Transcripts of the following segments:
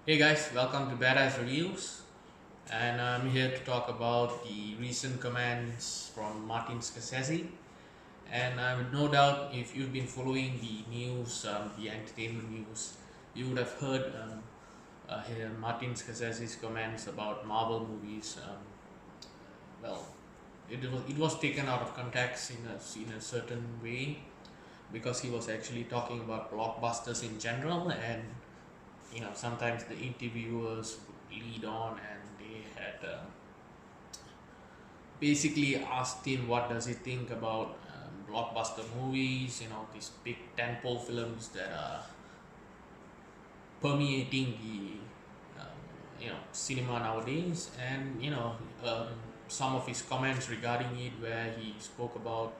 Hey guys, welcome to Badass Reviews, and I'm here to talk about the recent comments from Martin Scorsese. And no doubt, if you've been following the news, the entertainment news, you would have heard here Martin Scorsese's comments about Marvel movies. Well, it was taken out of context in a certain way because he was actually talking about blockbusters in general, and sometimes the interviewers would lead on and they had basically asked him what does he think about blockbuster movies, these big tentpole films that are permeating the cinema nowadays. And some of his comments regarding it, where he spoke about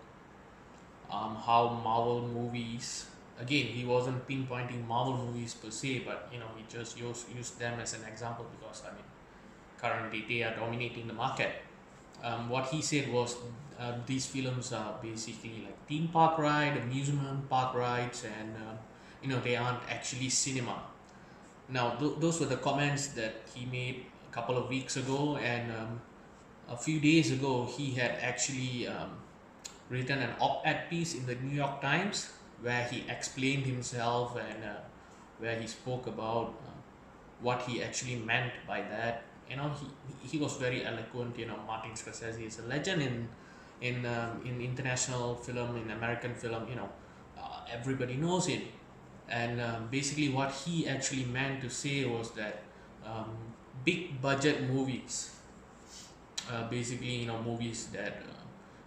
how Marvel movies, again, he wasn't pinpointing Marvel movies per se, but he just used them as an example because currently they are dominating the market. What he said was these films are basically like theme park ride, amusement park rides, and they aren't actually cinema. Now those were the comments that he made a couple of weeks ago, and a few days ago he had actually written an op-ed piece in the New York Times where he explained himself, and where he spoke about what he actually meant by that. He was very eloquent. Martin Scorsese is a legend in international film, in American film. Everybody knows it, and basically what he actually meant to say was that um, big budget movies, basically movies that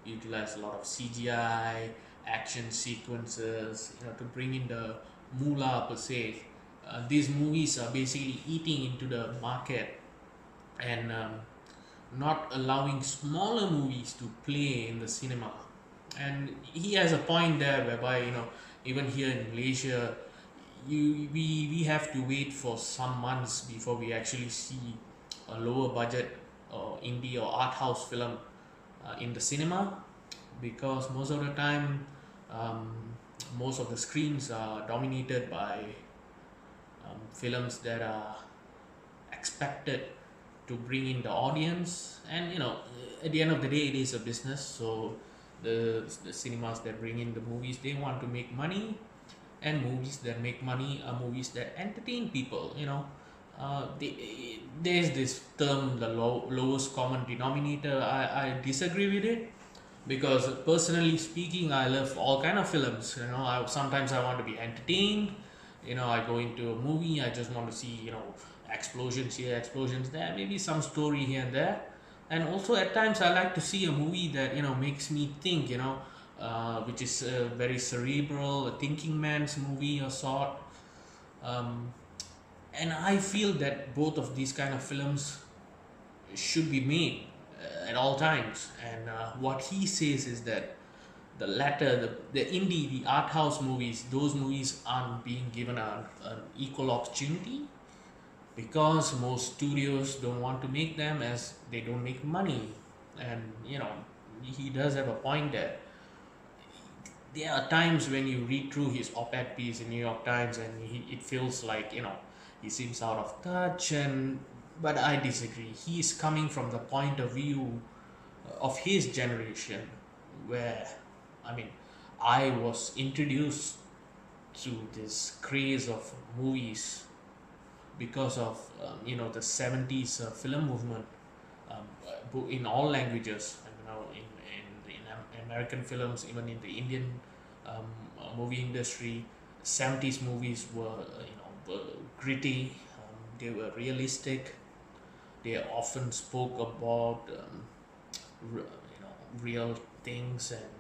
utilize a lot of CGI action sequences, to bring in the moolah per se. These movies are basically eating into the market, and not allowing smaller movies to play in the cinema. And he has a point there, whereby even here in Malaysia, we have to wait for some months before we actually see a lower budget or indie or art house film in the cinema, because most of the time, um, most of the screens are dominated by films that are expected to bring in the audience. And at the end of the day, it is a business. So the cinemas that bring in the movies, they want to make money, and movies that make money are movies that entertain people. There's this term, the lowest common denominator. I disagree with it, because personally speaking, I love all kind of films. Sometimes I want to be entertained. I go into a movie, I just want to see explosions here, explosions there, maybe some story here and there. And also at times I like to see a movie that makes me think, which is very cerebral, a thinking man's movie or sort. um, and I feel that both of these kind of films should be made at all times. And what he says is that the latter, the indie, the art house movies, those movies aren't being given an equal opportunity, because most studios don't want to make them, as they don't make money. And he does have a point there. There are times when you read through his op-ed piece in New York Times, and it feels like he seems out of touch. And but I disagree. He is coming from the point of view of his generation, where I mean I was introduced to this craze of movies because of the 70s film movement, in all languages. And in American films, even in the Indian movie industry. 70s movies were gritty, they were realistic, they often spoke about real things, and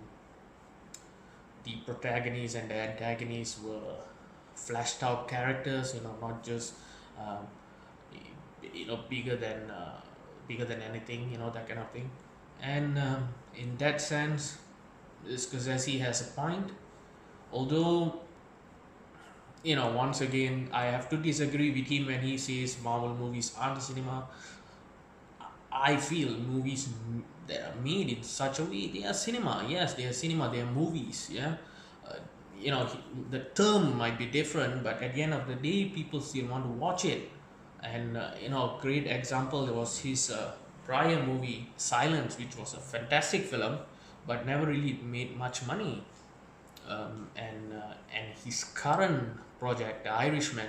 the protagonists and the antagonists were flashed out characters, not just um, bigger than anything, that kind of thing. And in that sense, Scorsese has a point. Although, once again, I have to disagree with him when he says Marvel movies aren't cinema. I feel movies that are made in such a way, they are cinema. Yes, they are cinema. They are movies. Yeah, uh, the term might be different, but at the end of the day, people still want to watch it. And great example was his prior movie Silence, which was a fantastic film, but never really made much money. And his current project, The Irishman,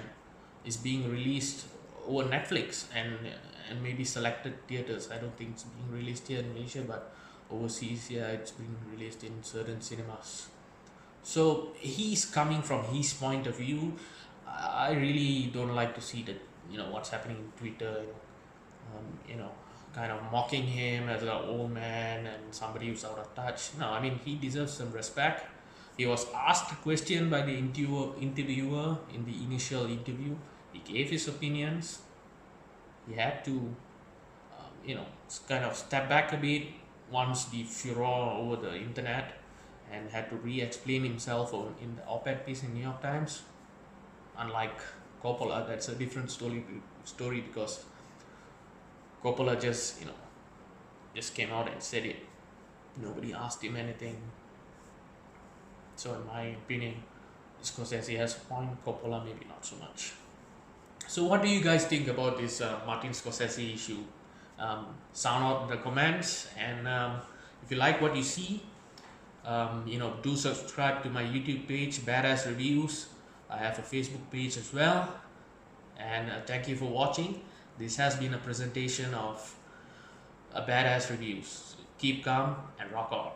is being released over Netflix and maybe selected theaters. I don't think it's being released here in Malaysia, but overseas, yeah, it's being released in certain cinemas. So he's coming from his point of view. I really don't like to see that, what's happening in Twitter, kind of mocking him as an old man and somebody who's out of touch. No, I mean, he deserves some respect. He was asked a question by the interviewer in the initial interview. He gave his opinions. He had to, kind of step back a bit once the furor over the internet, and had to re-explain himself in the op-ed piece in New York Times. Unlike Coppola, that's a different story because Coppola just came out and said it. Nobody asked him anything. So in my opinion, Scorsese has a point, Coppola maybe not so much. So what do you guys think about this Martin Scorsese issue? Sound out in the comments, and if you like what you see, do subscribe to my YouTube page, Badass Reviews. I have a Facebook page as well. And thank you for watching. This has been a presentation of Badass Reviews. Keep calm and rock on.